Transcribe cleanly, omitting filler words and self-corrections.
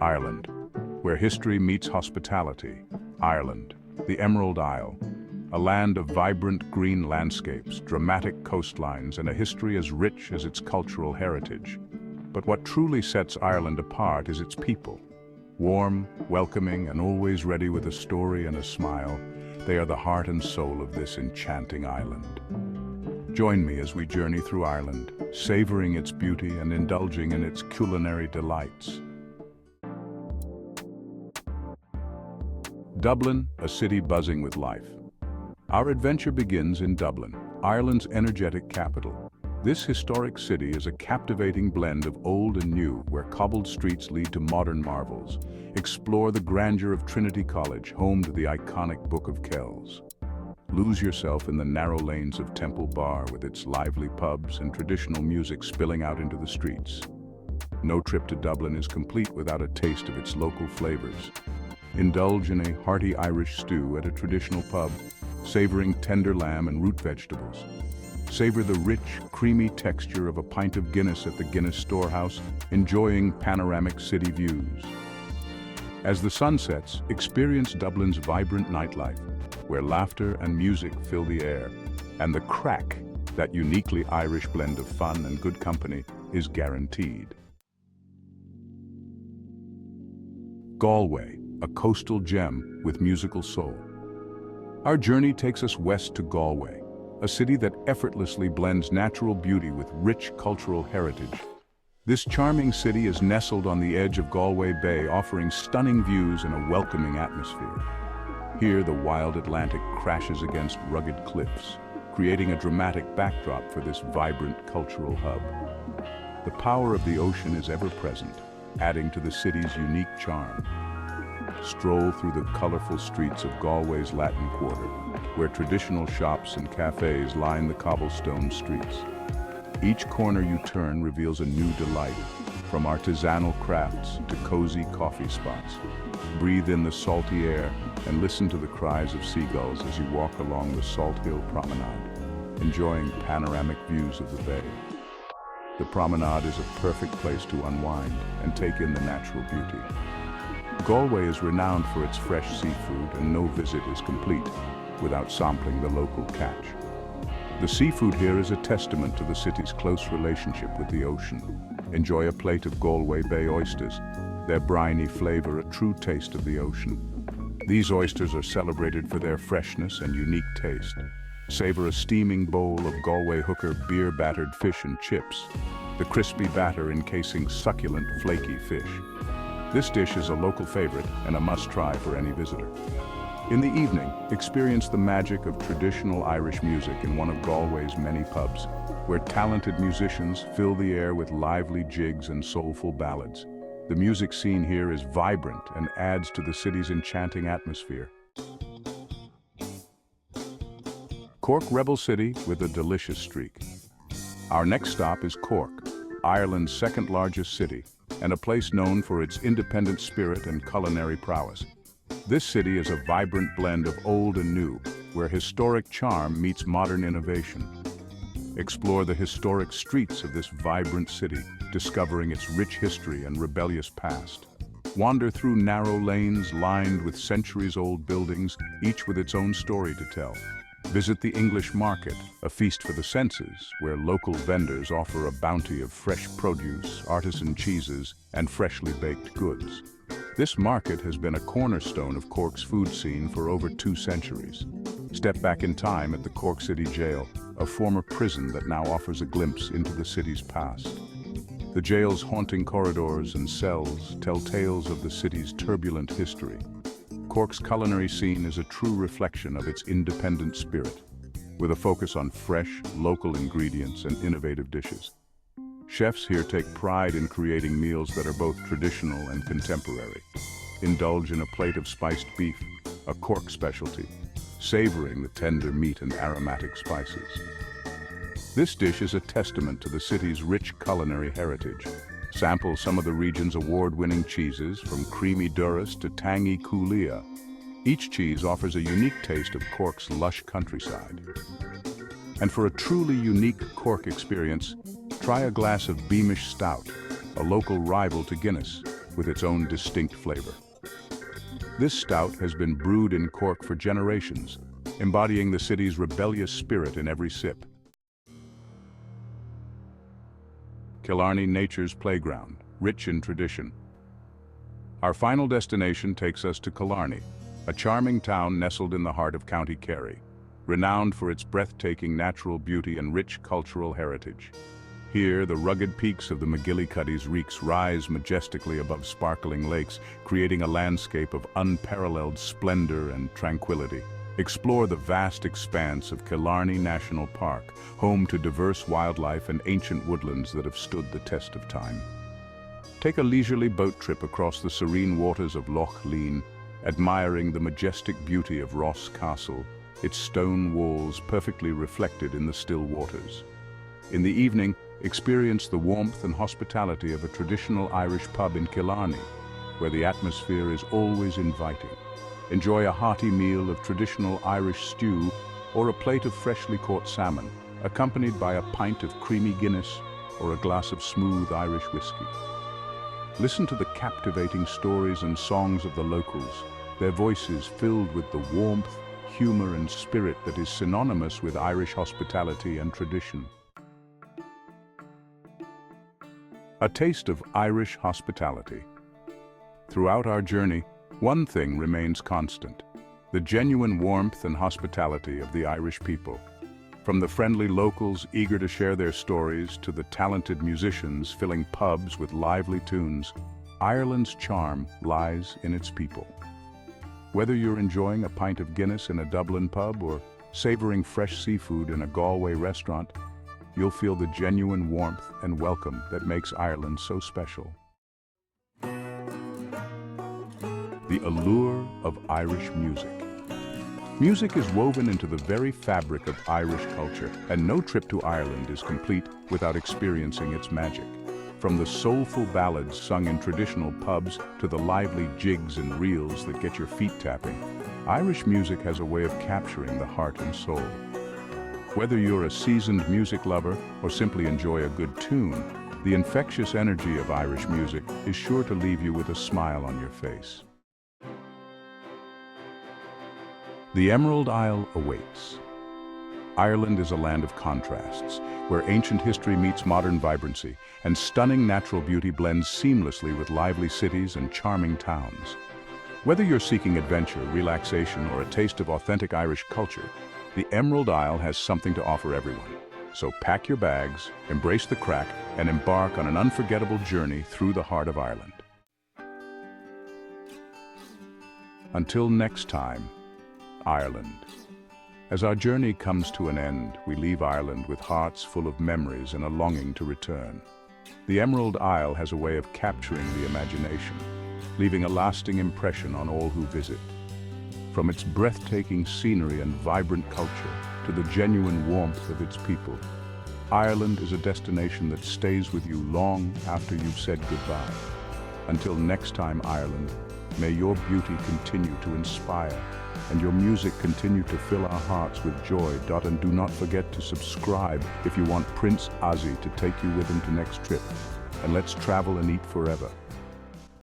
Ireland, where history meets hospitality. Ireland, the Emerald Isle, a land of vibrant green landscapes, dramatic coastlines, and a history as rich as its cultural heritage. But what truly sets Ireland apart is its people. Warm, welcoming, and always ready with a story and a smile, they are the heart and soul of this enchanting island. Join me as we journey through Ireland, savoring its beauty and indulging in its culinary delights. Dublin, a city buzzing with life. Our adventure begins in Dublin, Ireland's energetic capital. This historic city is a captivating blend of old and new, where cobbled streets lead to modern marvels. Explore the grandeur of Trinity College, home to the iconic Book of Kells. Lose yourself in the narrow lanes of Temple Bar with its lively pubs and traditional music spilling out into the streets. No trip to Dublin is complete without a taste of its local flavors. Indulge in a hearty Irish stew at a traditional pub, savoring tender lamb and root vegetables. Savor the rich, creamy texture of a pint of Guinness at the Guinness Storehouse, enjoying panoramic city views. As the sun sets, experience Dublin's vibrant nightlife, where laughter and music fill the air, and the crack, that uniquely Irish blend of fun and good company, is guaranteed. Galway, a coastal gem with musical soul. Our journey takes us west to Galway, a city that effortlessly blends natural beauty with rich cultural heritage. This charming city is nestled on the edge of Galway Bay, offering stunning views and a welcoming atmosphere. Here, the wild Atlantic crashes against rugged cliffs, creating a dramatic backdrop for this vibrant cultural hub. The power of the ocean is ever present, adding to the city's unique charm. Stroll through the colorful streets of Galway's Latin Quarter, where traditional shops and cafes line the cobblestone streets. Each corner you turn reveals a new delight, from artisanal crafts to cozy coffee spots. Breathe in the salty air and listen to the cries of seagulls as you walk along the Salt Hill Promenade, enjoying panoramic views of the bay. The promenade is a perfect place to unwind and take in the natural beauty. Galway is renowned for its fresh seafood, and no visit is complete without sampling the local catch. The seafood here is a testament to the city's close relationship with the ocean. Enjoy a plate of Galway Bay oysters, their briny flavor a true taste of the ocean. These oysters are celebrated for their freshness and unique taste. Savor a steaming bowl of Galway hooker beer-battered fish and chips, the crispy batter encasing succulent, flaky fish. This dish is a local favorite and a must-try for any visitor. In the evening, experience the magic of traditional Irish music in one of Galway's many pubs, where talented musicians fill the air with lively jigs and soulful ballads. The music scene here is vibrant and adds to the city's enchanting atmosphere. Cork, rebel city with a delicious streak. Our next stop is Cork, Ireland's second largest city, and a place known for its independent spirit and culinary prowess. This city is a vibrant blend of old and new, where historic charm meets modern innovation. Explore the historic streets of this vibrant city, discovering its rich history and rebellious past. Wander through narrow lanes lined with centuries-old buildings, each with its own story to tell. Visit the English market, a feast for the senses, where local vendors offer a bounty of fresh produce, artisan cheeses, and freshly baked goods. This market has been a cornerstone of Cork's food scene for over 2 centuries. Step back in time at the Cork City Jail, a former prison that now offers a glimpse into the city's past. The jail's haunting corridors and cells tell tales of the city's turbulent history. Cork's culinary scene is a true reflection of its independent spirit, with a focus on fresh, local ingredients and innovative dishes. Chefs here take pride in creating meals that are both traditional and contemporary. Indulge in a plate of spiced beef, a Cork specialty, savoring the tender meat and aromatic spices. This dish is a testament to the city's rich culinary heritage. Sample some of the region's award-winning cheeses, from creamy Duras to tangy Coolia. Each cheese offers a unique taste of Cork's lush countryside. And for a truly unique Cork experience, try a glass of Beamish Stout, a local rival to Guinness. with its own distinct flavor. This stout has been brewed in Cork for generations, embodying the city's rebellious spirit in every sip. Killarney, nature's playground, rich in tradition. Our final destination takes us to Killarney, a charming town nestled in the heart of County Kerry, renowned for its breathtaking natural beauty and rich cultural heritage. Here, the rugged peaks of the McGillicuddy's Reeks rise majestically above sparkling lakes, creating a landscape of unparalleled splendor and tranquility. Explore the vast expanse of Killarney National Park, home to diverse wildlife and ancient woodlands that have stood the test of time. Take a leisurely boat trip across the serene waters of Loch Lean, admiring the majestic beauty of Ross Castle, its stone walls perfectly reflected in the still waters. In the evening, experience the warmth and hospitality of a traditional Irish pub in Killarney, where the atmosphere is always inviting. Enjoy a hearty meal of traditional Irish stew or a plate of freshly caught salmon, accompanied by a pint of creamy Guinness or a glass of smooth Irish whiskey. Listen to the captivating stories and songs of the locals, their voices filled with the warmth, humor and spirit that is synonymous with Irish hospitality and tradition. A taste of Irish hospitality. Throughout our journey, one thing remains constant: the genuine warmth and hospitality of the Irish people. From the friendly locals eager to share their stories to the talented musicians filling pubs with lively tunes, Ireland's charm lies in its people. Whether you're enjoying a pint of Guinness in a Dublin pub or savoring fresh seafood in a Galway restaurant, you'll feel the genuine warmth and welcome that makes Ireland so special. The allure of Irish music. Music is woven into the very fabric of Irish culture, and no trip to Ireland is complete without experiencing its magic. From the soulful ballads sung in traditional pubs to the lively jigs and reels that get your feet tapping, Irish music has a way of capturing the heart and soul. Whether you're a seasoned music lover or simply enjoy a good tune, the infectious energy of Irish music is sure to leave you with a smile on your face. The Emerald Isle awaits. Ireland is a land of contrasts, where ancient history meets modern vibrancy, and stunning natural beauty blends seamlessly with lively cities and charming towns. Whether you're seeking adventure, relaxation, or a taste of authentic Irish culture, the Emerald Isle has something to offer everyone. So pack your bags, embrace the crack, and embark on an unforgettable journey through the heart of Ireland. Until next time, Ireland. As our journey comes to an end, we leave Ireland with hearts full of memories and a longing to return. The Emerald Isle has a way of capturing the imagination, leaving a lasting impression on all who visit. From its breathtaking scenery and vibrant culture to the genuine warmth of its people, Ireland is a destination that stays with you long after you've said goodbye. Until next time, Ireland, may your beauty continue to inspire and your music continue to fill our hearts with joy. And do not forget to subscribe if you want Prince Ozzy to take you with him to next trip. And let's travel and eat forever.